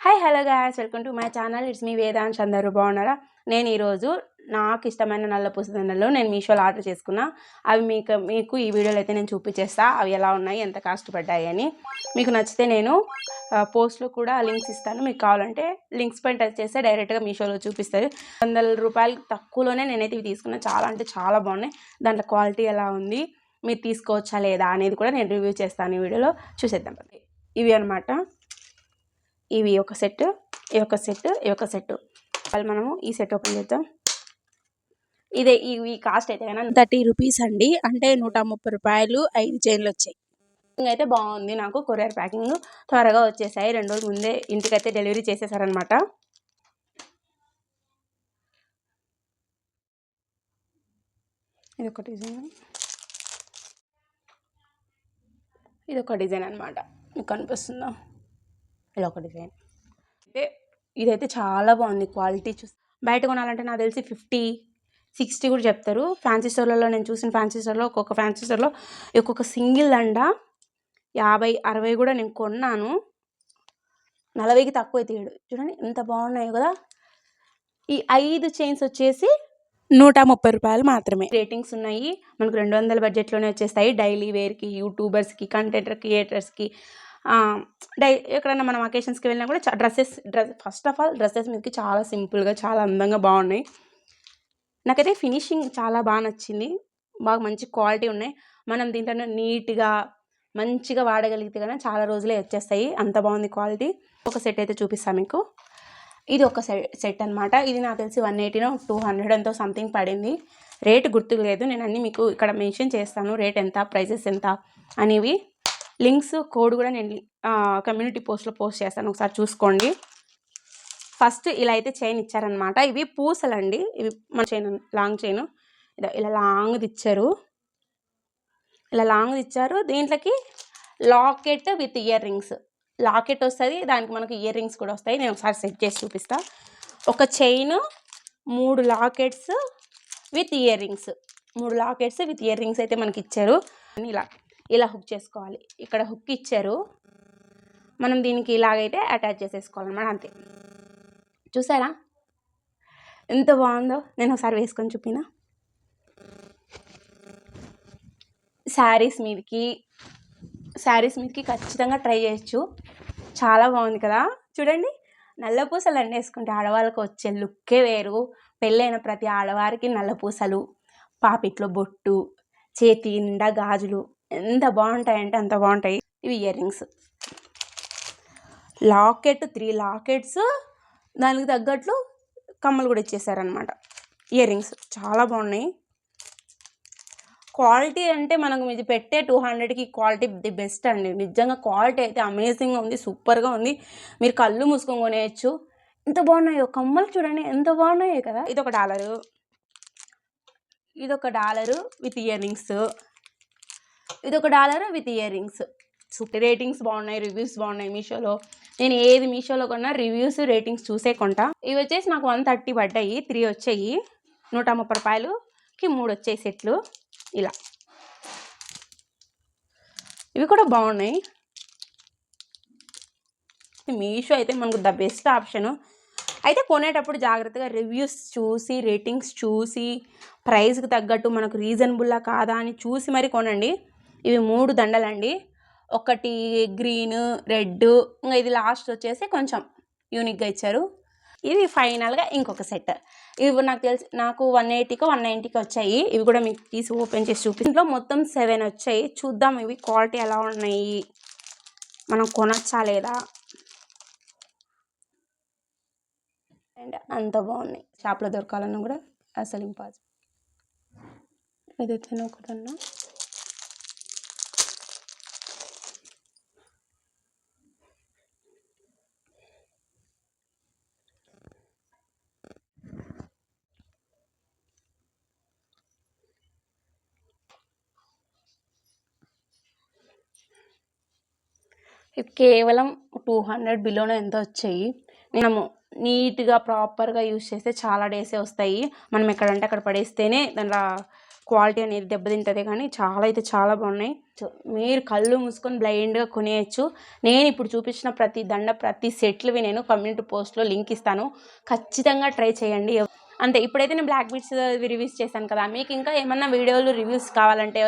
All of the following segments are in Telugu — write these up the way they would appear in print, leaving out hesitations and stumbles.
Hi hello guys, welcome to my channel. It's me Vedansh. అందరూ బాగున్నారా? నేను ఈరోజు నాకు ఇష్టమైన నల్ల పూసదండలు నేను మీషోలో ఆర్డర్ చేసుకున్నా. అవి మీకు ఈ వీడియోలో అయితే నేను చూపించేస్తా అవి ఎలా ఉన్నాయి, ఎంత కాస్ట్ పడ్డాయి అని. మీకు నచ్చితే నేను పోస్ట్లో కూడా లింక్స్ ఇస్తాను. మీకు కావాలంటే లింక్స్ పైన టచ్ చేస్తే డైరెక్ట్గా మీషోలో చూపిస్తారు. 100 రూపాయలు తక్కువలోనే నేనైతే ఇవి తీసుకున్నా. చాలా అంటే చాలా బాగున్నాయి. దాంట్లో క్వాలిటీ ఎలా ఉంది, మీరు తీసుకోవచ్చా లేదా అనేది కూడా నేను రివ్యూ చేస్తాను. ఈ వీడియోలో చూసేద్దాం. ఇవి అనమాట. ఇవి ఒక సెట్, ఈ ఒక సెట్, ఈ ఒక సెట్. మనము ఈ సెట్ ఓపెన్ చేద్దాం. ఇదే ఇవి కాస్ట్ అయితే కానీ 30 రూపీస్ అండి, అంటే 130 రూపాయలు. 5 చైన్లు వచ్చాయి. అయితే బాగుంది. నాకు కొరియర్ ప్యాకింగ్ త్వరగా వచ్చేసాయి. 2 రోజుల ముందే ఇంటికైతే డెలివరీ చేసేసారనమాట. ఇదొక డిజైన్, ఇదొక డిజైన్ అనమాట. మీకు కనిపిస్తుందా? ఇలా ఒక డిజైన్. అయితే ఇదైతే చాలా బాగుంది. క్వాలిటీ చూసి బయట కొనాలంటే నాకు తెలిసి 50-60 కూడా చెప్తారు. ఫ్యాన్సీ స్టోర్లలో నేను చూసిన ఫ్యాన్సీ స్టోర్లో ఒక్కొక్క ఫ్యాన్సీ స్టోర్లో ఒక్కొక్క సింగిల్ దండ 50-60 కూడా నేను కొన్నాను. 40కి తక్కువ తీయడు. చూడండి ఎంత బాగున్నాయో కదా. ఈ 5 చైన్స్ వచ్చేసి 130 రూపాయలు మాత్రమే. రేటింగ్స్ ఉన్నాయి. మనకు 200 బడ్జెట్లోనే వచ్చేస్తాయి. డైలీ వేర్కి, యూట్యూబర్స్కి, కంటెంట్ క్రియేటర్స్కి, ఎక్కడన్నా మనం అకేషన్స్కి వెళ్ళినా కూడా dress first of all dresses మీదకి చాలా సింపుల్గా, చాలా అందంగా బాగున్నాయి. నాకైతే ఫినిషింగ్ చాలా బాగా నచ్చింది. బాగా మంచి క్వాలిటీ ఉన్నాయి. మనం దీంట్లో నీట్గా మంచిగా వాడగలిగితే కానీ చాలా రోజులే వచ్చేస్తాయి. అంత బాగుంది క్వాలిటీ. ఒక సెట్ అయితే చూపిస్తాను మీకు. ఇది ఒక సెట్ అనమాట. ఇది నాకు తెలిసి 180 200 ఎంతో సంథింగ్ పడింది. రేట్ గుర్తుకు లేదు. నేను అన్నీ మీకు ఇక్కడ మెన్షన్ చేస్తాను, రేట్ ఎంత, ప్రైజెస్ ఎంత అనేవి. లింక్స్ కోడ్ కూడా నేను కమ్యూనిటీ పోస్ట్లో పోస్ట్ చేస్తాను, ఒకసారి చూసుకోండి. ఫస్ట్ ఇలా అయితే చైన్ ఇచ్చారనమాట. ఇవి పూసలండి. ఇవి మన చైన్, లాంగ్ చైన్. ఇలా లాంగ్ది ఇచ్చారు, ఇలా లాంగ్ది ఇచ్చారు. దీంట్లోకి locket with ear rings. Locket వస్తుంది, దానికి మనకు ఇయర్ రింగ్స్ కూడా వస్తాయి. నేను ఒకసారి సెట్ చేసి చూపిస్తాను. ఒక chain, 3 lockets with ear rings. 3 lockets with ear rings అయితే మనకి ఇచ్చారు. ఇలా హుక్ చేసుకోవాలి. ఇక్కడ హుక్ ఇచ్చారు, మనం దీనికి ఇలాగైతే అటాచ్ చేసేసుకోవాలన్నమాట. అంతే. చూసారా ఎంత బాగుందో? నేను ఒకసారి వేసుకొని చూపినా. శారీస్ మీదకి ఖచ్చితంగా ట్రై చేయొచ్చు. చాలా బాగుంది కదా. చూడండి, నల్ల పూసలు అన్నీ వేసుకుంటే ఆడవాళ్ళకి వచ్చే లుక్కే వేరు. పెళ్ళైన ప్రతి ఆడవారికి నల్ల పూసలు, పాపిట్లో బొట్టు, చేతి నిండా గాజులు ఎంత బాగుంటాయంటే అంత బాగుంటాయి. ఇవి ఇయర్ రింగ్స్. లాకెట్ 3 లాకెట్స్, దానికి తగ్గట్లు కమ్మలు కూడా ఇచ్చేసారనమాట. ఇయర్ రింగ్స్ చాలా బాగున్నాయి. క్వాలిటీ అంటే మనకు ఇది పెట్టే 200కి క్వాలిటీ ది బెస్ట్ అండి. నిజంగా క్వాలిటీ అయితే అమేజింగ్గా ఉంది, సూపర్గా ఉంది. మీరు కళ్ళు మూసుకొని కొనేయచ్చు. ఎంత బాగున్నాయో కమ్మలు. చూడండి ఎంత బాగున్నాయో కదా. ఇదొక డాలరు విత్ ఇయర్ రింగ్స్. ఇదొక dollar with ear rings. Super. Ratings బాగున్నాయి, రివ్యూస్ బాగున్నాయి. మీషోలో నేను ఏది మీషోలో కొన్నా రివ్యూస్, రేటింగ్స్ చూసే కొంటా. ఇవి వచ్చేసి నాకు 130 పడ్డాయి. 3 వచ్చాయి. 130 రూపాయలుకి 3 వచ్చాయి సెట్లు. ఇలా ఇవి కూడా బాగున్నాయి. మీషో అయితే మనకు ద బెస్ట్ ఆప్షను. అయితే కొనేటప్పుడు జాగ్రత్తగా రివ్యూస్ చూసి, రేటింగ్స్ చూసి, ప్రైస్కి తగ్గట్టు మనకు రీజనబుల్లా కాదా అని చూసి మరి కొనండి. ఇవి 3 దండలండి. ఒకటి గ్రీన్, రెడ్, ఇంకా ఇది లాస్ట్ వచ్చేసి కొంచెం యూనిక్గా ఇచ్చారు. ఇది ఫైనల్గా ఇంకొక సెట్. ఇవి నాకు 180కో 190కో వచ్చాయి. ఇవి కూడా మీకు తీసి ఓపెన్ చేసి ఇంట్లో మొత్తం 7 వచ్చాయి. చూద్దాం ఇవి క్వాలిటీ ఎలా ఉన్నాయి, మనం కొనచ్చా లేదా. అండ్ అంత బాగున్నాయి. షాప్లో దొరకాలన్నా కూడా అసలు ఇంపాసిబుల్. ఇదైతే ఒకటన్నా. కేవలం 200 బిలోనే ఎంత వచ్చాయి. మనము నీట్గా ప్రాపర్గా యూజ్ చేస్తే చాలా డేసే వస్తాయి. మనం ఎక్కడంటే అక్కడ పడేస్తేనే దాంట్లో క్వాలిటీ అనేది దెబ్బతింటుంది, కానీ చాలా అయితే చాలా బాగున్నాయి. మీరు కళ్ళు మూసుకొని బ్లైండ్గా కొనేయచ్చు. నేను ఇప్పుడు చూపించిన ప్రతి దండ, ప్రతి సెట్లువి నేను కమ్యూనిటీ పోస్ట్లో లింక్ ఇస్తాను, ఖచ్చితంగా ట్రై చేయండి. అంతే. ఇప్పుడైతే నేను బ్లాక్ బీడ్స్ రివ్యూస్ చేశాను కదా, మీకు ఇంకా ఏమన్నా వీడియోలు రివ్యూస్ కావాలంటే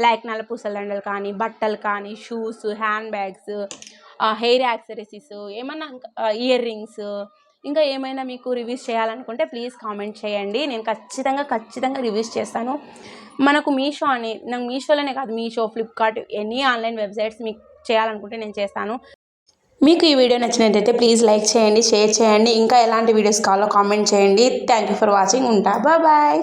లైక్ నల్లపూసల దండలు కానీ, బట్టలు కానీ, shoes, hand bags, hair accessories, ఏమన్నా ఇయర్ రింగ్స్, ఇంకా ఏమైనా మీకు రివ్యూస్ చేయాలనుకుంటే ప్లీజ్ కామెంట్ చేయండి. నేను ఖచ్చితంగా రివ్యూస్ చేస్తాను. మనకు మీషో అని, నాకు మీషోలోనే కాదు, Meesho, Flipkart, any online websites మీకు చేయాలనుకుంటే నేను చేస్తాను. మీకు ఈ వీడియో నచ్చినట్లయితే ప్లీజ్ లైక్ చేయండి, షేర్ చేయండి. ఇంకా ఎలాంటి వీడియోస్ కావాలో కామెంట్ చేయండి. Thank you for watching. ఉంటా, బాయ్.